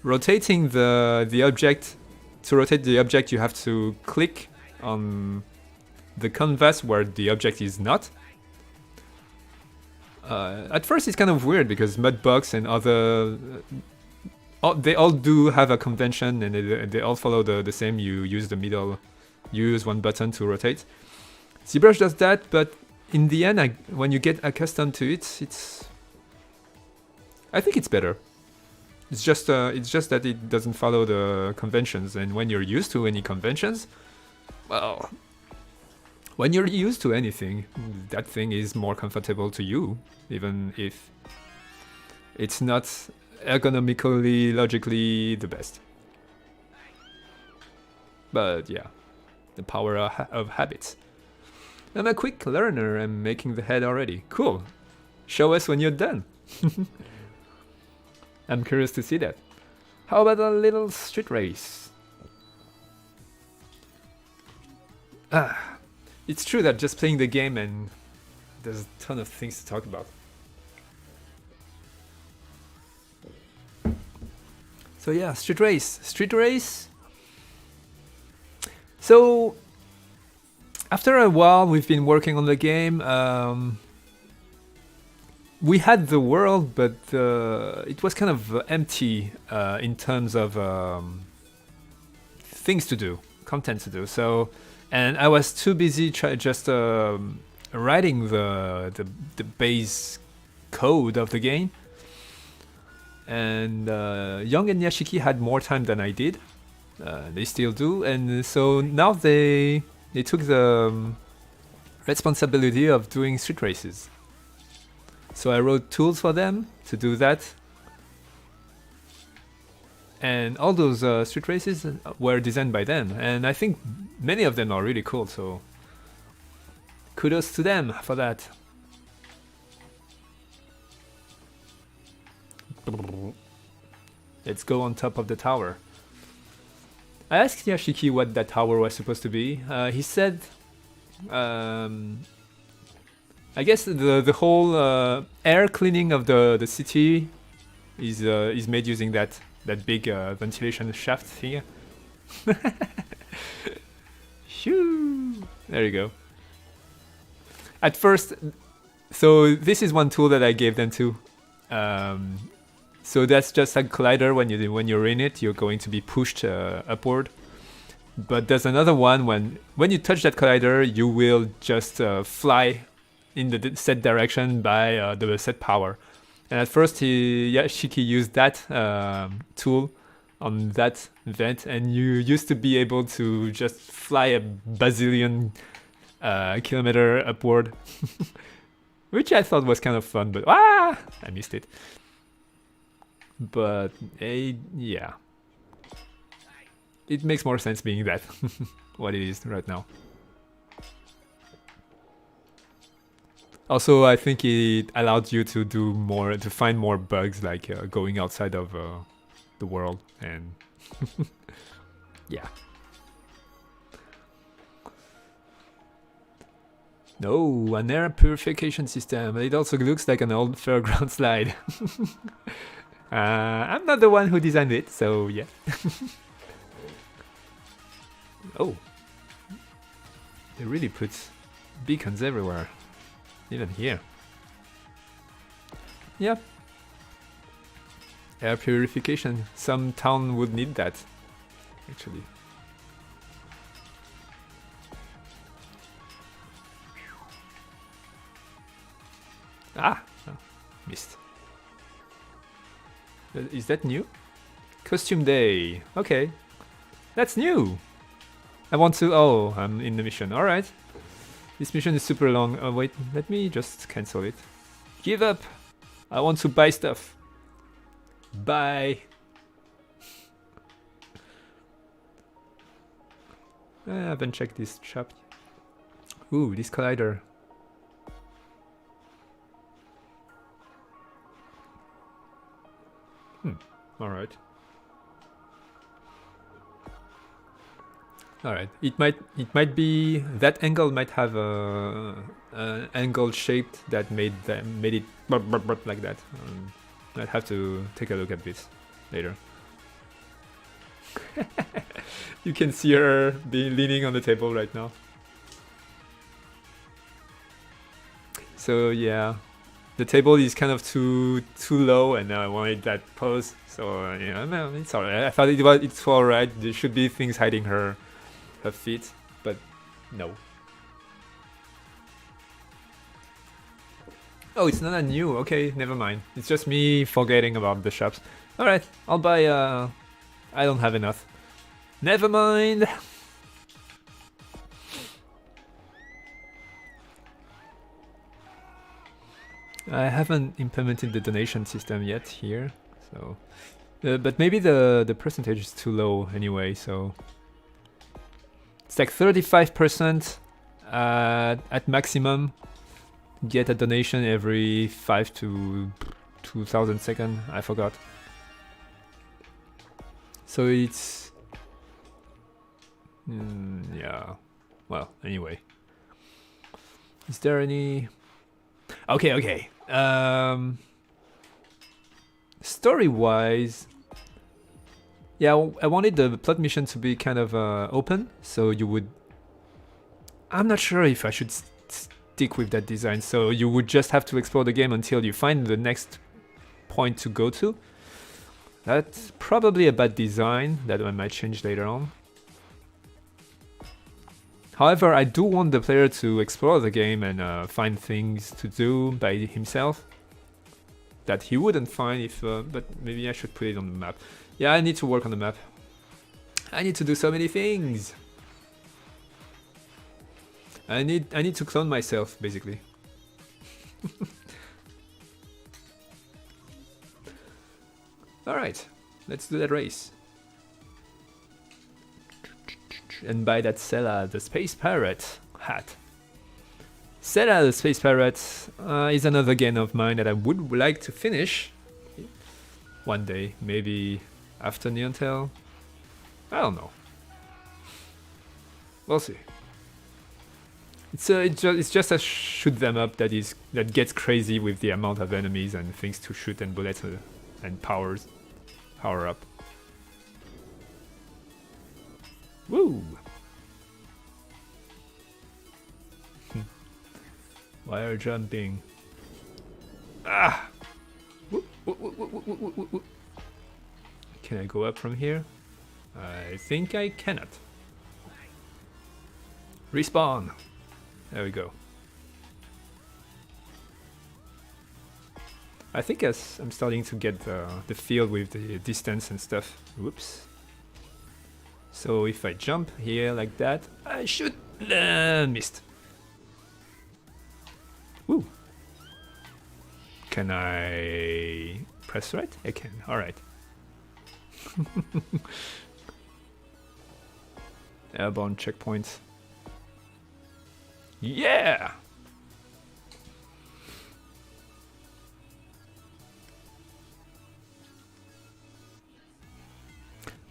rotating the object. To rotate the object, you have to click on the canvas where the object is not. At first it's kind of weird because Mudbox and other they all do have a convention, and they all follow the same. You use the middle, you use one button to rotate. ZBrush does that, but in the end, when you get accustomed to it, I think it's better. It's just that it doesn't follow the conventions, and when you're used to any conventions, well, when you're used to anything, that thing is more comfortable to you, even if it's not ergonomically, logically the best. But yeah, the power of habits. I'm a quick learner. I'm making the head already. Cool. Show us when you're done. I'm curious to see that. How about a little street race? It's true that just playing the game and there's a ton of things to talk about. So yeah, street race. Street race. So after a while we've been working on the game. We had the world, but it was kind of empty in terms of things to do, content to do. So, and I was too busy just writing the base code of the game. And Young and Yashiki had more time than I did. They still do, and so now they took the responsibility of doing street races. So I wrote tools for them to do that. And all those street races were designed by them. And I think many of them are really cool, so kudos to them for that. Let's go on top of the tower. I asked Yashiki what that tower was supposed to be. He said... I guess the whole air cleaning of the city is made using that big ventilation shaft here. Shoo! There you go. At first, so this is one tool that I gave them too. So that's just a collider. When you're in it, you're going to be pushed upward. But there's another one when you touch that collider, you will just fly in the set direction by the set power. And at first Yashiki used that tool on that vent, and you used to be able to just fly a bazillion kilometer upward, which I thought was kind of fun, but I missed it. But yeah, it makes more sense being that what it is right now. Also, I think it allowed you to do more, to find more bugs, like going outside of the world, and yeah. No, an air purification system. It also looks like an old fairground slide. I'm not the one who designed it, so yeah. Oh, they really put beacons everywhere. Even here. Yep. Air purification. Some town would need that, actually. Missed. Is that new? Costume day. Okay. That's new. I want to... Oh, I'm in the mission. Alright. This mission is super long. Oh wait, let me just cancel it. Give up! I want to buy stuff. Bye! I haven't checked this shop. Ooh, this collider. Alright. Alright, it might be that angle might have an angle shaped that made it like that. I'd have to take a look at this later. You can see her leaning on the table right now. So yeah, the table is kind of too low, and I wanted that pose. So yeah, no, it's alright. I thought it's alright. There should be things hiding her feet, but no. Oh, it's not a new. Okay, never mind. It's just me forgetting about the shops. Alright, I'll buy I don't have enough. Never mind. I haven't implemented the donation system yet here, So, but maybe the percentage is too low anyway. So it's like 35% at maximum. Get a donation every 5 to 2,000 seconds. I forgot. So it's yeah. Well, anyway. Is there any? Okay. Story-wise, yeah, I wanted the plot mission to be kind of open, so you would. I'm not sure if I should stick with that design. So you would just have to explore the game until you find the next point to go to. That's probably a bad design that I might change later on. However, I do want the player to explore the game and find things to do by himself that he wouldn't find if, but maybe I should put it on the map. Yeah, I need to work on the map. I need to do so many things. I need to clone myself, basically. All right, let's do that race. And buy that Sela, the Space Pirate hat. Sela, the Space Pirate, is another game of mine that I would like to finish one day, maybe after Neon Tail. I don't know. We'll see. It's just a shoot them up that gets crazy with the amount of enemies and things to shoot and bullets and power up. Woo! Wire jumping. Ah! Can I go up from here? I think I cannot. Respawn! There we go. I think as I'm starting to get the feel with the distance and stuff. Whoops. So if I jump here like that, I should... missed. Woo. Can I press right? I can. Alright. Airborne checkpoint. Yeah!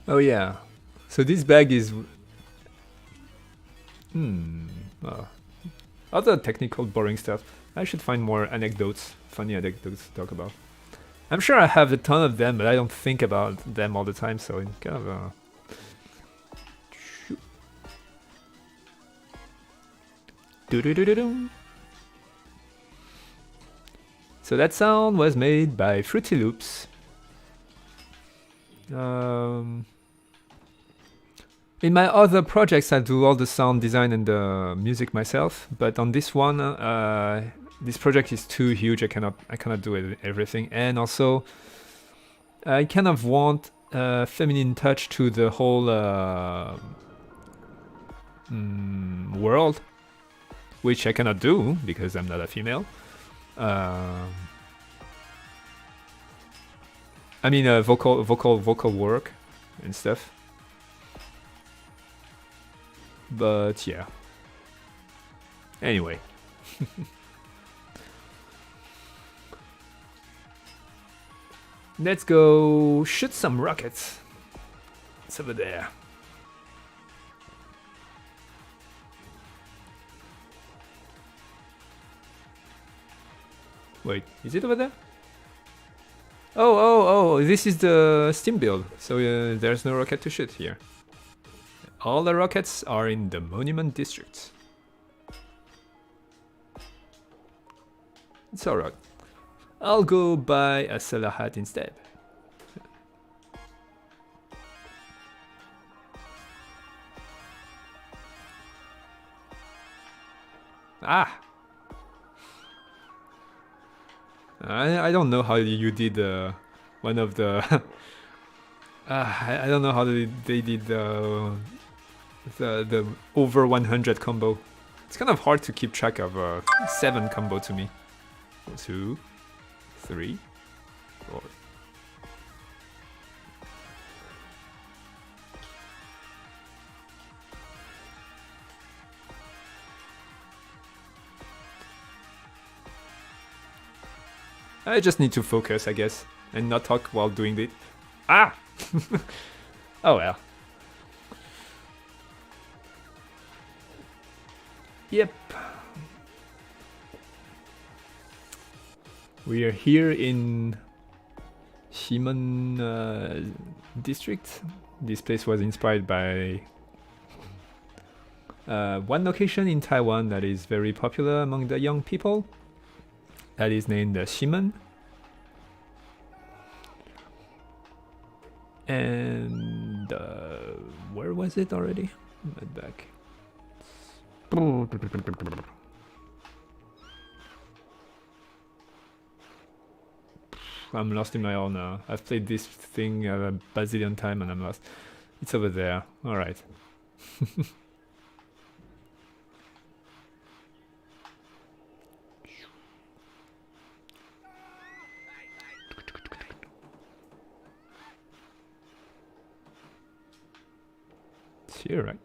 Oh yeah. So this bag is... other technical boring stuff. I should find more anecdotes, funny anecdotes to talk about. I'm sure I have a ton of them, but I don't think about them all the time, so it's kind of a... So that sound was made by Fruity Loops. In my other projects, I do all the sound design and the music myself, but on this one, this project is too huge. I cannot do everything, and also I kind of want a feminine touch to the whole world, which I cannot do because I'm not a female. I mean, vocal work and stuff. But yeah. Anyway. Let's go shoot some rockets. It's over there. Wait, is it over there? Oh, this is the Steam build, so there's no rocket to shoot here. All the rockets are in the Monument District. It's alright. I'll go buy a Sela hat instead. Ah! I don't know how you did one of the... I don't know how they did the over 100 combo. It's kind of hard to keep track of 7 combo to me. 2, 3, 4. I just need to focus, I guess, and not talk while doing it. Ah! Oh well. Yep. We are here in Ximen district. This place was inspired by one location in Taiwan that is very popular among the young people. That is named Ximen. And where was it already? Right back. I'm lost in my own now. I've played this thing a bazillion time and I'm lost. It's over there. Alright. It's here, right?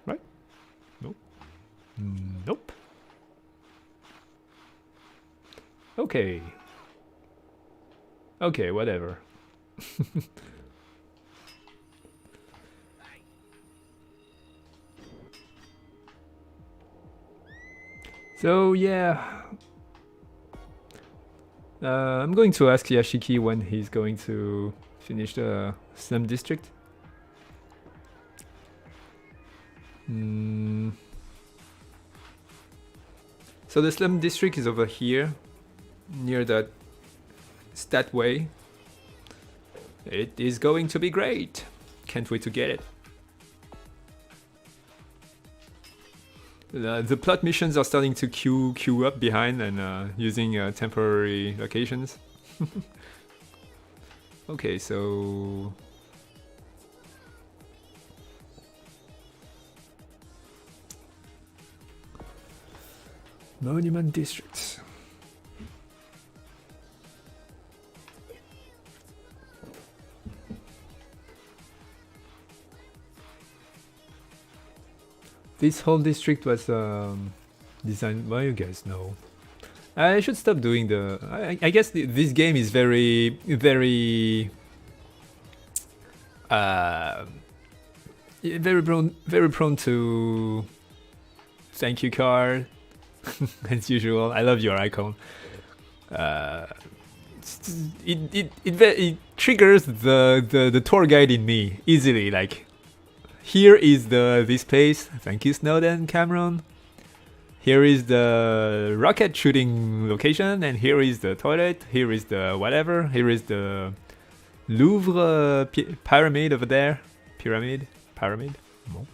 Right? Nope. Nope. Okay. Okay, whatever. So yeah, I'm going to ask Yashiki when he's going to finish the Slum District. So the Slum District is over here, near that Statway. It is going to be great. Can't wait to get it. The plot missions are starting to queue up behind and using temporary locations. Okay, so Monument District. This whole district was designed. Well, you guys know. I should stop doing the. I guess this game is very prone to thank you card. As usual, I love your icon. It triggers the tour guide in me easily. Like, here is this place. Thank you, Snowden Cameron. Here is the rocket shooting location, and here is the toilet. Here is the whatever. Here is the Louvre pyramid over there. Pyramid. No.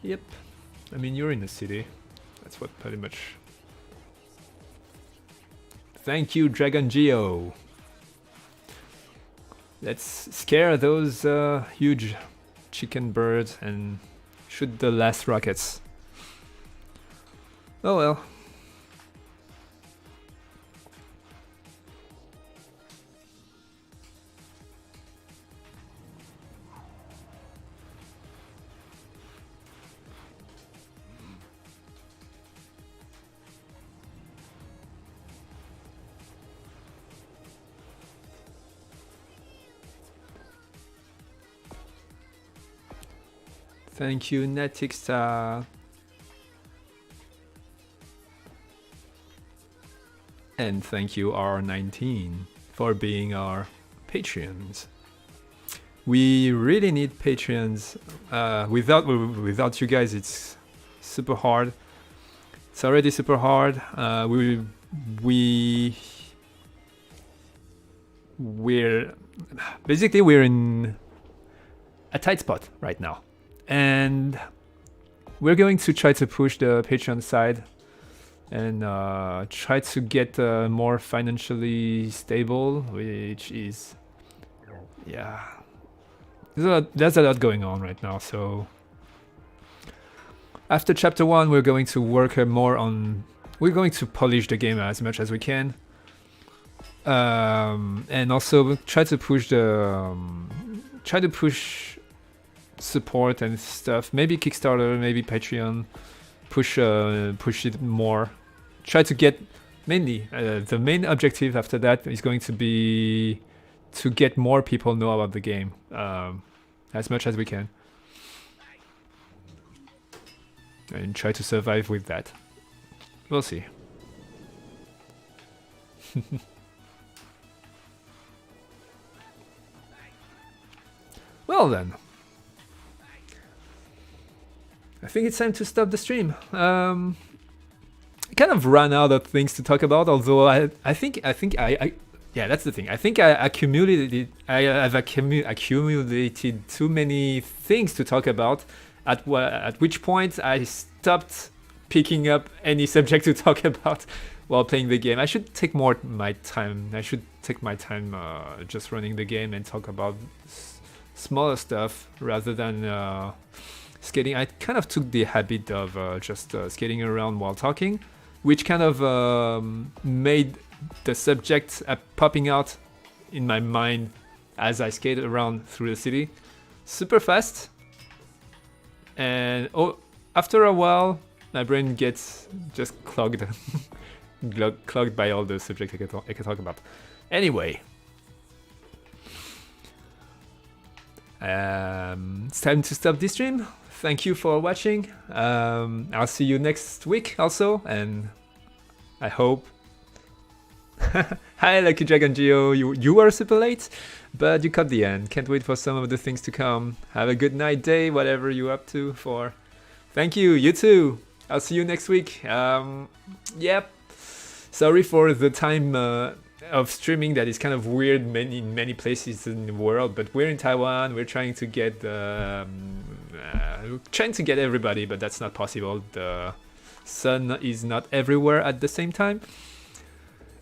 Yep. I mean, you're in the city. That's what pretty much. Thank you, Dragon Geo. Let's scare those huge chicken birds and shoot the last rockets. Oh well. Thank you, Netixa. And thank you, R19, for being our Patreons. We really need Patreons. Without you guys, it's super hard. It's already super hard. We're in a tight spot right now. And we're going to try to push the Patreon side and try to get more financially stable, which is, yeah, there's a lot going on right now. So after chapter 1, we're going to work more on, we're going to polish the game as much as we can, and also try to push support and stuff. Maybe Kickstarter, maybe Patreon, push it more. Try to get mainly the main objective after that is going to be to get more people know about the game as much as we can, and try to survive with that. We'll see. Well then, I think it's time to stop the stream. I kind of ran out of things to talk about, although I think yeah, that's the thing. I think I've accumulated too many things to talk about, at which point I stopped picking up any subject to talk about while playing the game. I should take my time just running the game and talk about smaller stuff rather than skating. I kind of took the habit of just skating around while talking, which kind of made the subject popping out in my mind as I skate around through the city super fast. And after a while, my brain gets just clogged clogged by all the subjects I can talk about. Anyway, it's time to stop this stream. Thank you for watching. I'll see you next week also, and I hope. Hi, Lucky Dragon Geo. You were super late, but you caught the end. Can't wait for some of the things to come. Have a good night, day, whatever you're up to for. Thank you. You too. I'll see you next week. Yep. Sorry for the time of streaming that is kind of weird in many places in the world, but we're in Taiwan. We're trying to get everybody, but that's not possible. The sun is not everywhere at the same time.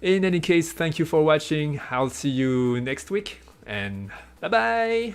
In any case, thank you for watching. I'll see you next week, and bye bye.